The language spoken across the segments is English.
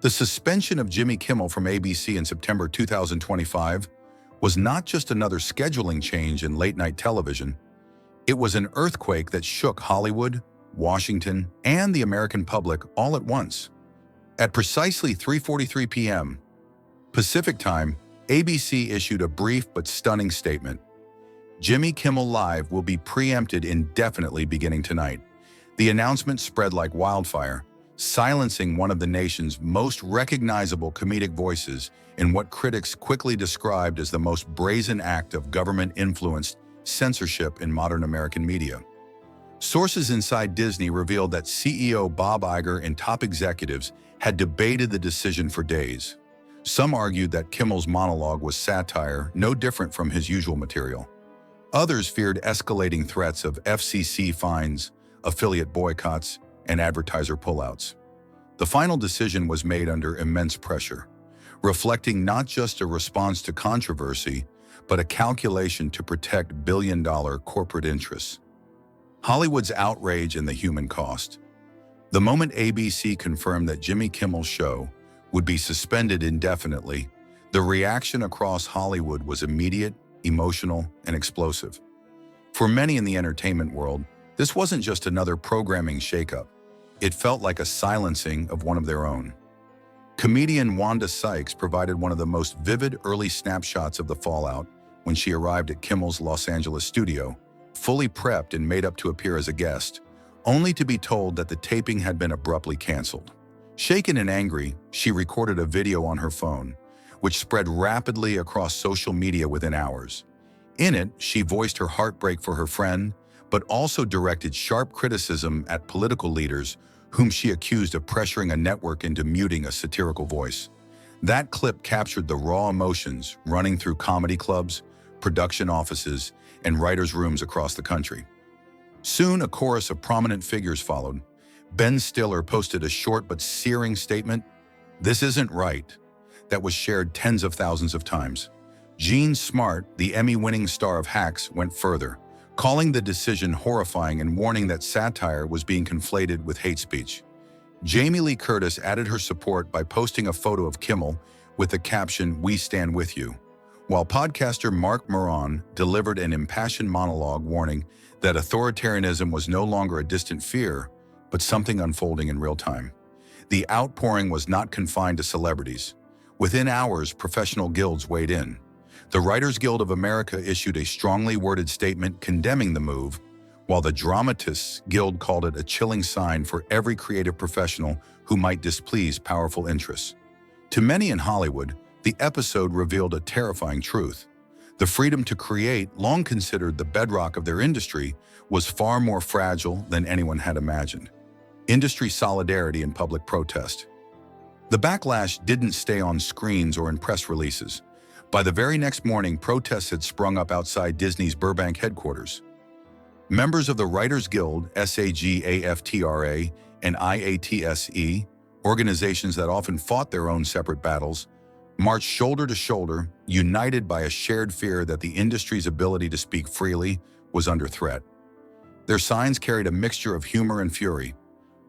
The suspension of Jimmy Kimmel from ABC in September 2025 was not just another scheduling change in late-night television. It was an earthquake that shook Hollywood, Washington, and the American public all at once. At precisely 3:43 p.m. Pacific Time, ABC issued a brief but stunning statement. Jimmy Kimmel Live will be preempted indefinitely beginning tonight. The announcement spread like wildfire, silencing one of the nation's most recognizable comedic voices in what critics quickly described as the most brazen act of government-influenced censorship in modern American media. Sources inside Disney revealed that CEO Bob Iger and top executives had debated the decision for days. Some argued that Kimmel's monologue was satire, no different from his usual material. Others feared escalating threats of FCC fines, affiliate boycotts, and advertiser pullouts. The final decision was made under immense pressure, reflecting not just a response to controversy, but a calculation to protect billion-dollar corporate interests. Hollywood's outrage and the human cost. The moment ABC confirmed that Jimmy Kimmel's show would be suspended indefinitely, the reaction across Hollywood was immediate, emotional, and explosive. For many in the entertainment world, this wasn't just another programming shakeup. It felt like a silencing of one of their own. Comedian Wanda Sykes provided one of the most vivid early snapshots of the fallout when she arrived at Kimmel's Los Angeles studio, fully prepped and made up to appear as a guest, only to be told that the taping had been abruptly canceled. Shaken and angry, she recorded a video on her phone, which spread rapidly across social media within hours. In it, she voiced her heartbreak for her friend, but also directed sharp criticism at political leaders whom she accused of pressuring a network into muting a satirical voice. That clip captured the raw emotions running through comedy clubs, production offices, and writers' rooms across the country. Soon, a chorus of prominent figures followed. Ben Stiller posted a short but searing statement, "This isn't right," that was shared tens of thousands of times. Gene Smart, the Emmy-winning star of Hacks, went further, calling the decision horrifying and warning that satire was being conflated with hate speech. Jamie Lee Curtis added her support by posting a photo of Kimmel with the caption, "We stand with you," while podcaster Mark Maron delivered an impassioned monologue warning that authoritarianism was no longer a distant fear, but something unfolding in real time. The outpouring was not confined to celebrities. Within hours, professional guilds weighed in. The Writers Guild of America issued a strongly worded statement condemning the move, while the Dramatists Guild called it a chilling sign for every creative professional who might displease powerful interests. To many in Hollywood, the episode revealed a terrifying truth. The freedom to create, long considered the bedrock of their industry, was far more fragile than anyone had imagined. Industry solidarity and public protest. The backlash didn't stay on screens or in press releases. By the very next morning, protests had sprung up outside Disney's Burbank headquarters. Members of the Writers Guild, SAG-AFTRA, and IATSE, organizations that often fought their own separate battles, marched shoulder to shoulder, united by a shared fear that the industry's ability to speak freely was under threat. Their signs carried a mixture of humor and fury.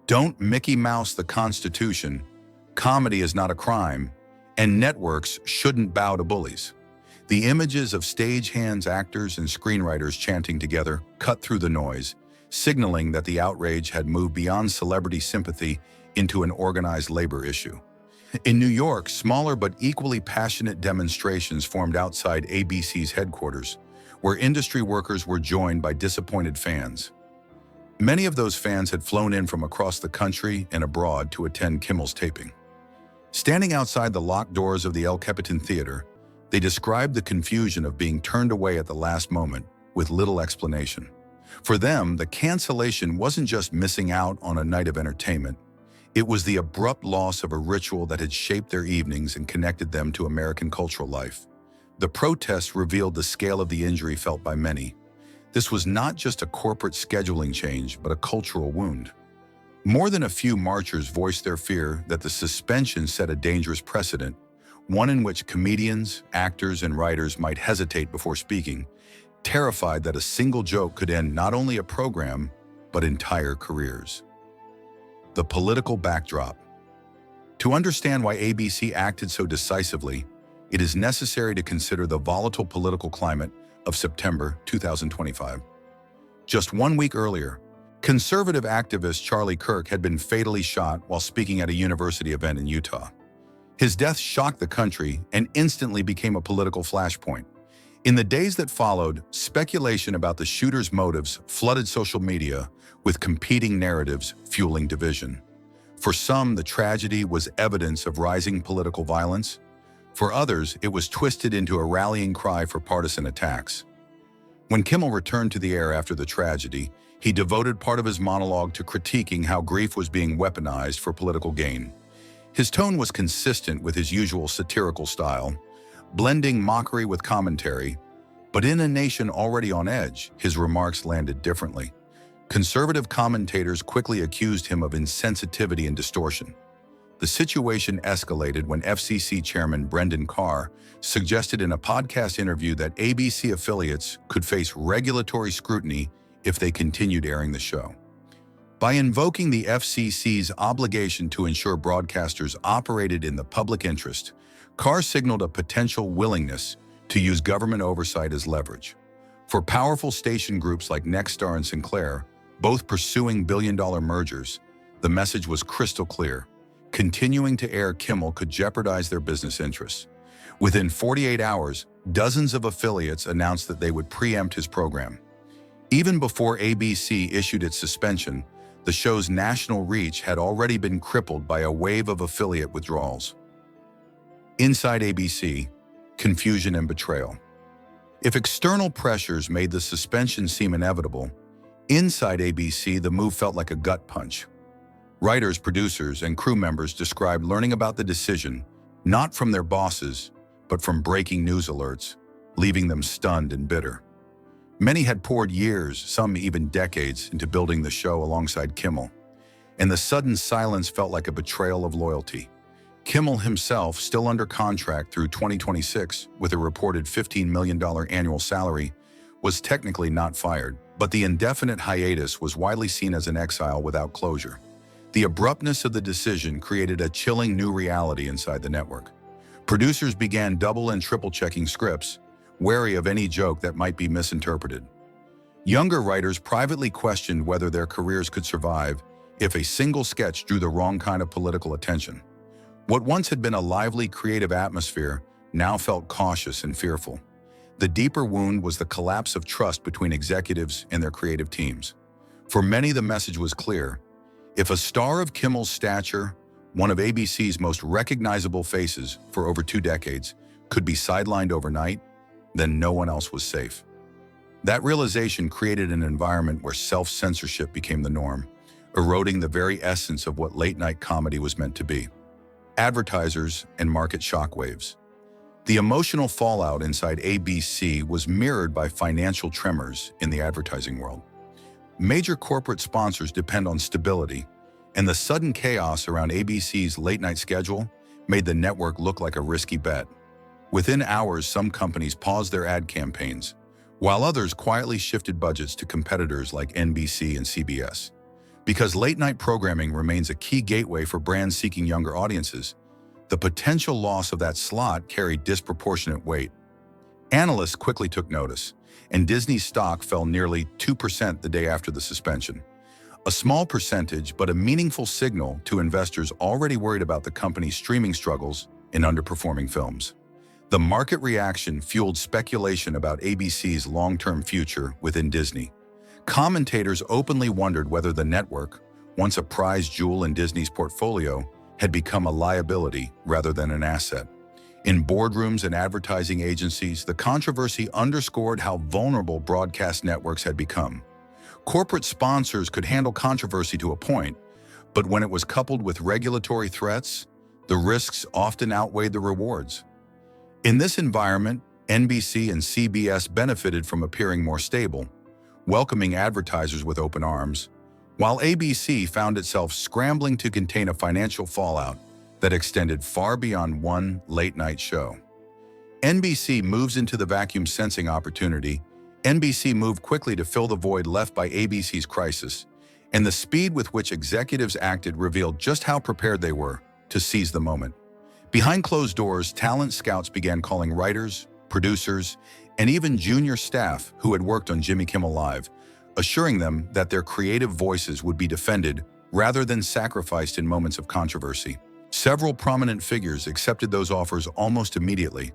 "Don't Mickey Mouse the Constitution," "Comedy is not a crime," and "Networks shouldn't bow to bullies." The images of stagehands, actors, and screenwriters chanting together cut through the noise, signaling that the outrage had moved beyond celebrity sympathy into an organized labor issue. In New York, smaller but equally passionate demonstrations formed outside ABC's headquarters, where industry workers were joined by disappointed fans. Many of those fans had flown in from across the country and abroad to attend Kimmel's taping. Standing outside the locked doors of the El Capitan Theater, they described the confusion of being turned away at the last moment with little explanation. For them, the cancellation wasn't just missing out on a night of entertainment. It was the abrupt loss of a ritual that had shaped their evenings and connected them to American cultural life. The protests revealed the scale of the injury felt by many. This was not just a corporate scheduling change, but a cultural wound. More than a few marchers voiced their fear that the suspension set a dangerous precedent, one in which comedians, actors, and writers might hesitate before speaking, terrified that a single joke could end not only a program, but entire careers. The political backdrop. To understand why ABC acted so decisively, it is necessary to consider the volatile political climate of September 2025. Just 1 week earlier, conservative activist Charlie Kirk had been fatally shot while speaking at a university event in Utah. His death shocked the country and instantly became a political flashpoint. In the days that followed, speculation about the shooter's motives flooded social media with competing narratives fueling division. For some, the tragedy was evidence of rising political violence. For others, it was twisted into a rallying cry for partisan attacks. When Kimmel returned to the air after the tragedy, he devoted part of his monologue to critiquing how grief was being weaponized for political gain. His tone was consistent with his usual satirical style, blending mockery with commentary, but in a nation already on edge, his remarks landed differently. Conservative commentators quickly accused him of insensitivity and distortion. The situation escalated when FCC Chairman Brendan Carr suggested in a podcast interview that ABC affiliates could face regulatory scrutiny if they continued airing the show. By invoking the FCC's obligation to ensure broadcasters operated in the public interest, Carr signaled a potential willingness to use government oversight as leverage. For powerful station groups like Nexstar and Sinclair, both pursuing billion-dollar mergers, the message was crystal clear. Continuing to air Kimmel could jeopardize their business interests. Within 48 hours, dozens of affiliates announced that they would preempt his program. Even before ABC issued its suspension, the show's national reach had already been crippled by a wave of affiliate withdrawals. Inside ABC, confusion and betrayal. If external pressures made the suspension seem inevitable, inside ABC, the move felt like a gut punch. Writers, producers, and crew members described learning about the decision not from their bosses, but from breaking news alerts, leaving them stunned and bitter. Many had poured years, some even decades, into building the show alongside Kimmel, and the sudden silence felt like a betrayal of loyalty. Kimmel himself, still under contract through 2026 with a reported $15 million annual salary, was technically not fired, but the indefinite hiatus was widely seen as an exile without closure. The abruptness of the decision created a chilling new reality inside the network. Producers began double and triple checking scripts, wary of any joke that might be misinterpreted. Younger writers privately questioned whether their careers could survive if a single sketch drew the wrong kind of political attention. What once had been a lively, creative atmosphere now felt cautious and fearful. The deeper wound was the collapse of trust between executives and their creative teams. For many, the message was clear. If a star of Kimmel's stature, one of ABC's most recognizable faces for over 2 decades, could be sidelined overnight, then no one else was safe. That realization created an environment where self-censorship became the norm, eroding the very essence of what late-night comedy was meant to be. Advertisers and market shockwaves. The emotional fallout inside ABC was mirrored by financial tremors in the advertising world. Major corporate sponsors depend on stability, and the sudden chaos around ABC's late-night schedule made the network look like a risky bet. Within hours, some companies paused their ad campaigns, while others quietly shifted budgets to competitors like NBC and CBS. Because late-night programming remains a key gateway for brands seeking younger audiences, the potential loss of that slot carried disproportionate weight. Analysts quickly took notice, and Disney's stock fell nearly 2% the day after the suspension. A small percentage, but a meaningful signal to investors already worried about the company's streaming struggles and underperforming films. The market reaction fueled speculation about ABC's long-term future within Disney. Commentators openly wondered whether the network, once a prized jewel in Disney's portfolio, had become a liability rather than an asset. In boardrooms and advertising agencies, the controversy underscored how vulnerable broadcast networks had become. Corporate sponsors could handle controversy to a point, but when it was coupled with regulatory threats, the risks often outweighed the rewards. In this environment, NBC and CBS benefited from appearing more stable, welcoming advertisers with open arms, while ABC found itself scrambling to contain a financial fallout that extended far beyond one late-night show. NBC moves into the vacuum sensing opportunity. NBC moved quickly to fill the void left by ABC's crisis, and the speed with which executives acted revealed just how prepared they were to seize the moment. Behind closed doors, talent scouts began calling writers, producers, and even junior staff who had worked on Jimmy Kimmel Live, assuring them that their creative voices would be defended rather than sacrificed in moments of controversy. Several prominent figures accepted those offers almost immediately,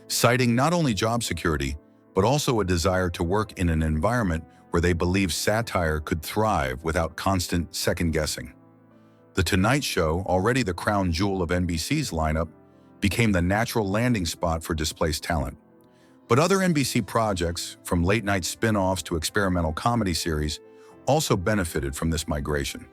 citing not only job security, but also a desire to work in an environment where they believed satire could thrive without constant second-guessing. The Tonight Show, already the crown jewel of NBC's lineup, became the natural landing spot for displaced talent. But other NBC projects, from late-night spin-offs to experimental comedy series, also benefited from this migration.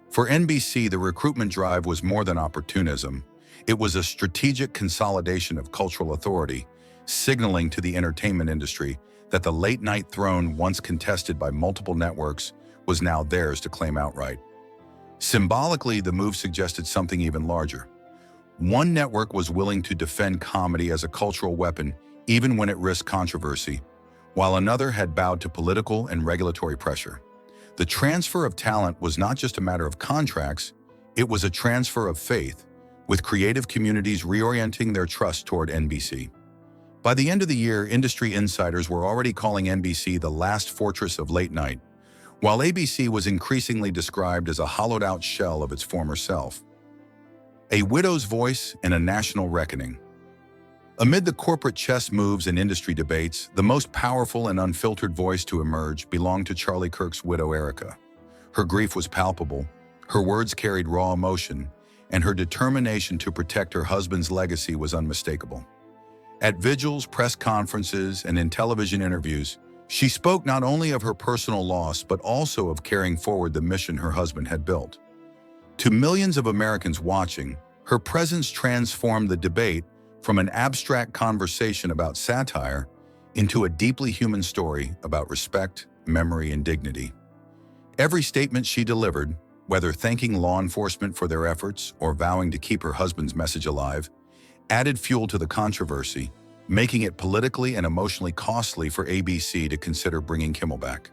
For NBC, the recruitment drive was more than opportunism. It was a strategic consolidation of cultural authority, signaling to the entertainment industry that the late-night throne, once contested by multiple networks, was now theirs to claim outright. Symbolically, the move suggested something even larger. One network was willing to defend comedy as a cultural weapon, even when it risked controversy, while another had bowed to political and regulatory pressure. The transfer of talent was not just a matter of contracts, it was a transfer of faith, with creative communities reorienting their trust toward NBC. By the end of the year, industry insiders were already calling NBC the last fortress of late night, while ABC was increasingly described as a hollowed-out shell of its former self. A widow's voice and a national reckoning. Amid the corporate chess moves and industry debates, the most powerful and unfiltered voice to emerge belonged to Charlie Kirk's widow, Erica. Her grief was palpable, her words carried raw emotion, and her determination to protect her husband's legacy was unmistakable. At vigils, press conferences, and in television interviews, she spoke not only of her personal loss, but also of carrying forward the mission her husband had built. To millions of Americans watching, her presence transformed the debate from an abstract conversation about satire into a deeply human story about respect, memory, and dignity. Every statement she delivered, whether thanking law enforcement for their efforts or vowing to keep her husband's message alive, added fuel to the controversy, making it politically and emotionally costly for ABC to consider bringing Kimmel back.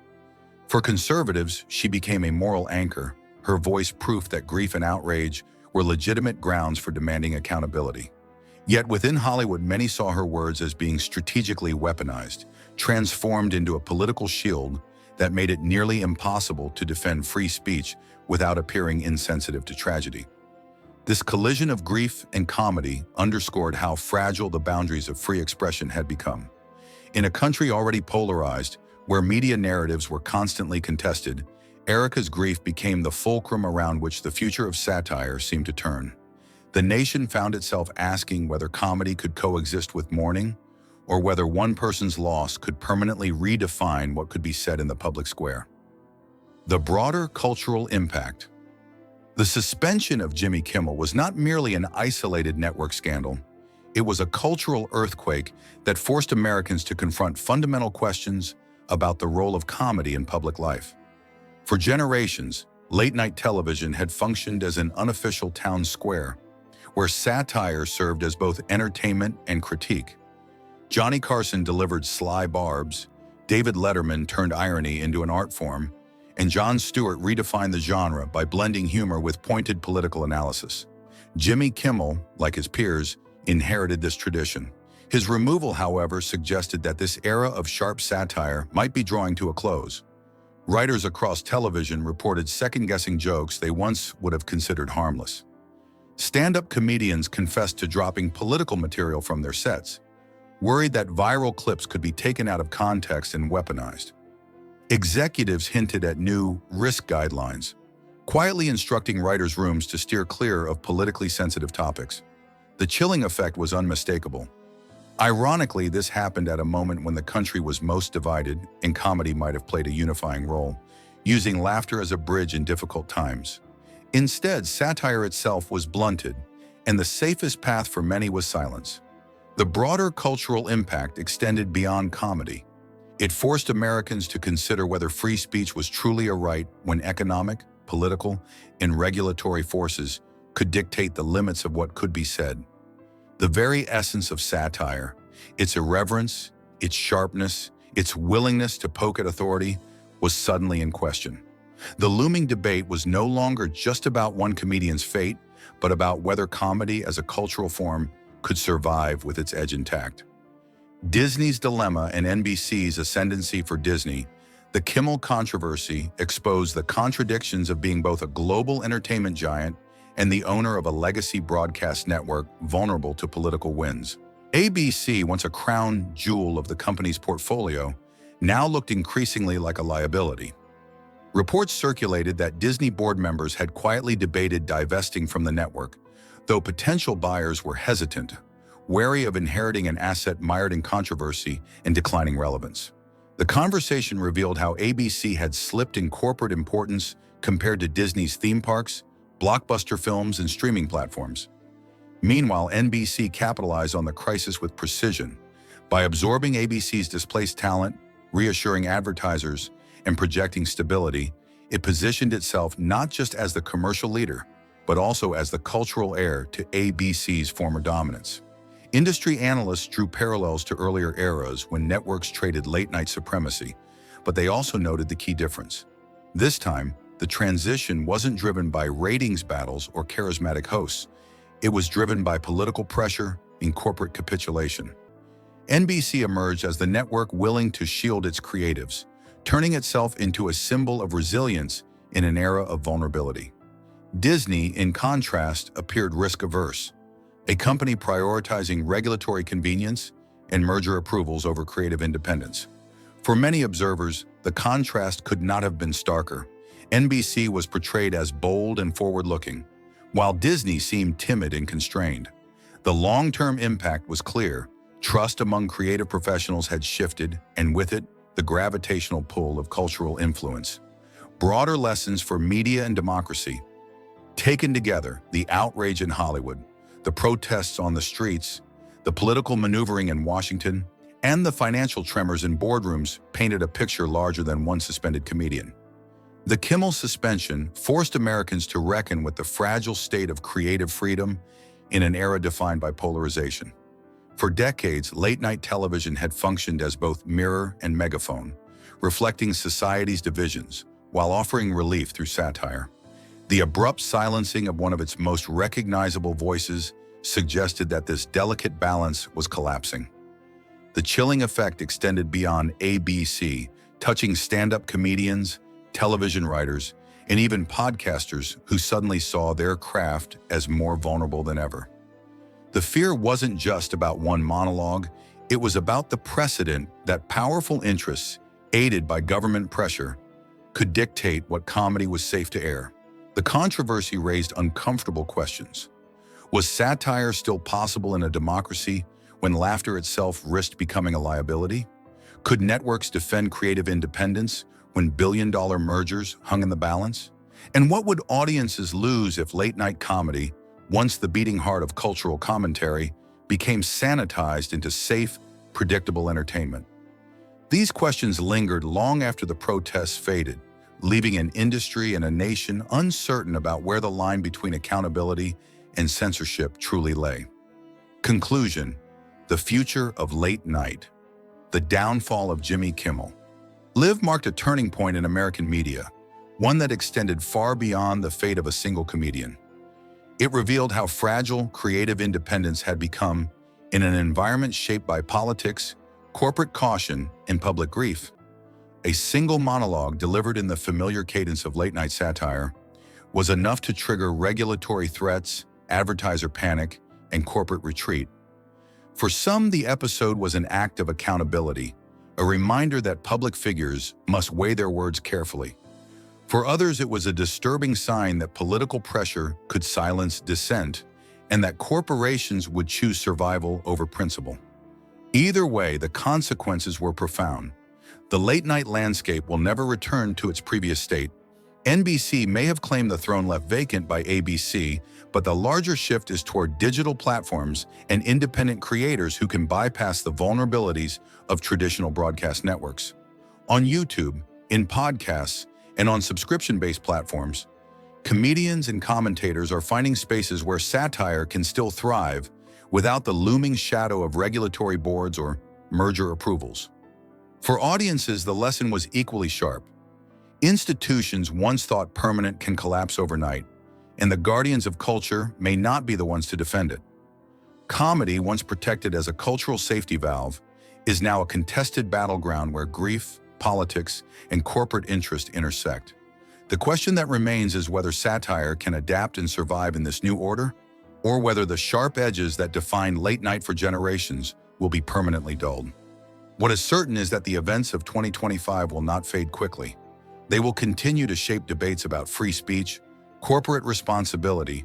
For conservatives, she became a moral anchor, her voice proof that grief and outrage were legitimate grounds for demanding accountability. Yet within Hollywood, many saw her words as being strategically weaponized, transformed into a political shield that made it nearly impossible to defend free speech without appearing insensitive to tragedy. This collision of grief and comedy underscored how fragile the boundaries of free expression had become. In a country already polarized, where media narratives were constantly contested, Erica's grief became the fulcrum around which the future of satire seemed to turn. The nation found itself asking whether comedy could coexist with mourning, or whether one person's loss could permanently redefine what could be said in the public square. The broader cultural impact. The suspension of Jimmy Kimmel was not merely an isolated network scandal. It was a cultural earthquake that forced Americans to confront fundamental questions about the role of comedy in public life. For generations, late-night television had functioned as an unofficial town square, where satire served as both entertainment and critique. Johnny Carson delivered sly barbs, David Letterman turned irony into an art form, and Jon Stewart redefined the genre by blending humor with pointed political analysis. Jimmy Kimmel, like his peers, inherited this tradition. His removal, however, suggested that this era of sharp satire might be drawing to a close. Writers across television reported second-guessing jokes they once would have considered harmless. Stand-up comedians confessed to dropping political material from their sets, worried that viral clips could be taken out of context and weaponized. Executives hinted at new risk guidelines, quietly instructing writers' rooms to steer clear of politically sensitive topics. The chilling effect was unmistakable. Ironically, this happened at a moment when the country was most divided and comedy might have played a unifying role, using laughter as a bridge in difficult times. Instead, satire itself was blunted, and the safest path for many was silence. The broader cultural impact extended beyond comedy. It forced Americans to consider whether free speech was truly a right when economic, political, and regulatory forces could dictate the limits of what could be said. The very essence of satire, its irreverence, its sharpness, its willingness to poke at authority, was suddenly in question. The looming debate was no longer just about one comedian's fate, but about whether comedy as a cultural form could survive with its edge intact. Disney's dilemma and NBC's ascendancy. For Disney, the Kimmel controversy exposed the contradictions of being both a global entertainment giant and the owner of a legacy broadcast network vulnerable to political winds. ABC, once a crown jewel of the company's portfolio, now looked increasingly like a liability. Reports circulated that Disney board members had quietly debated divesting from the network, though potential buyers were hesitant, wary of inheriting an asset mired in controversy and declining relevance. The conversation revealed how ABC had slipped in corporate importance compared to Disney's theme parks, blockbuster films, and streaming platforms. Meanwhile, NBC capitalized on the crisis with precision. By absorbing ABC's displaced talent, reassuring advertisers, and projecting stability, it positioned itself not just as the commercial leader, but also as the cultural heir to ABC's former dominance. Industry analysts drew parallels to earlier eras when networks traded late-night supremacy, but they also noted the key difference. This time, the transition wasn't driven by ratings battles or charismatic hosts. It was driven by political pressure and corporate capitulation. NBC emerged as the network willing to shield its creatives, turning itself into a symbol of resilience in an era of vulnerability. Disney, in contrast, appeared risk-averse, a company prioritizing regulatory convenience and merger approvals over creative independence. For many observers, the contrast could not have been starker. NBC was portrayed as bold and forward-looking, while Disney seemed timid and constrained. The long-term impact was clear. Trust among creative professionals had shifted, and with it, the gravitational pull of cultural influence. Broader lessons for media and democracy. Taken together, the outrage in Hollywood, the protests on the streets, the political maneuvering in Washington, and the financial tremors in boardrooms painted a picture larger than one suspended comedian. The Kimmel suspension forced Americans to reckon with the fragile state of creative freedom in an era defined by polarization. For decades, late-night television had functioned as both mirror and megaphone, reflecting society's divisions while offering relief through satire. The abrupt silencing of one of its most recognizable voices suggested that this delicate balance was collapsing. The chilling effect extended beyond ABC, touching stand-up comedians, television writers, and even podcasters who suddenly saw their craft as more vulnerable than ever. The fear wasn't just about one monologue, it was about the precedent that powerful interests, aided by government pressure, could dictate what comedy was safe to air. The controversy raised uncomfortable questions. Was satire still possible in a democracy when laughter itself risked becoming a liability? Could networks defend creative independence when billion-dollar mergers hung in the balance? And what would audiences lose if late-night comedy, once the beating heart of cultural commentary, became sanitized into safe, predictable entertainment? These questions lingered long after the protests faded, leaving an industry and a nation uncertain about where the line between accountability and censorship truly lay. Conclusion: the future of late night. The downfall of Jimmy Kimmel. Live marked a turning point in American media, one that extended far beyond the fate of a single comedian. It revealed how fragile creative independence had become in an environment shaped by politics, corporate caution, and public grief. A single monologue delivered in the familiar cadence of late-night satire was enough to trigger regulatory threats, advertiser panic, and corporate retreat. For some, the episode was an act of accountability, a reminder that public figures must weigh their words carefully. For others, it was a disturbing sign that political pressure could silence dissent and that corporations would choose survival over principle. Either way, the consequences were profound. The late-night landscape will never return to its previous state. NBC may have claimed the throne left vacant by ABC, but the larger shift is toward digital platforms and independent creators who can bypass the vulnerabilities of traditional broadcast networks. On YouTube, in podcasts, and on subscription-based platforms, comedians and commentators are finding spaces where satire can still thrive without the looming shadow of regulatory boards or merger approvals. For audiences, the lesson was equally sharp. Institutions once thought permanent can collapse overnight, and the guardians of culture may not be the ones to defend it. Comedy, once protected as a cultural safety valve, is now a contested battleground where grief, politics, and corporate interest intersect. The question that remains is whether satire can adapt and survive in this new order, or whether the sharp edges that defined late night for generations will be permanently dulled. What is certain is that the events of 2025 will not fade quickly. They will continue to shape debates about free speech, corporate responsibility,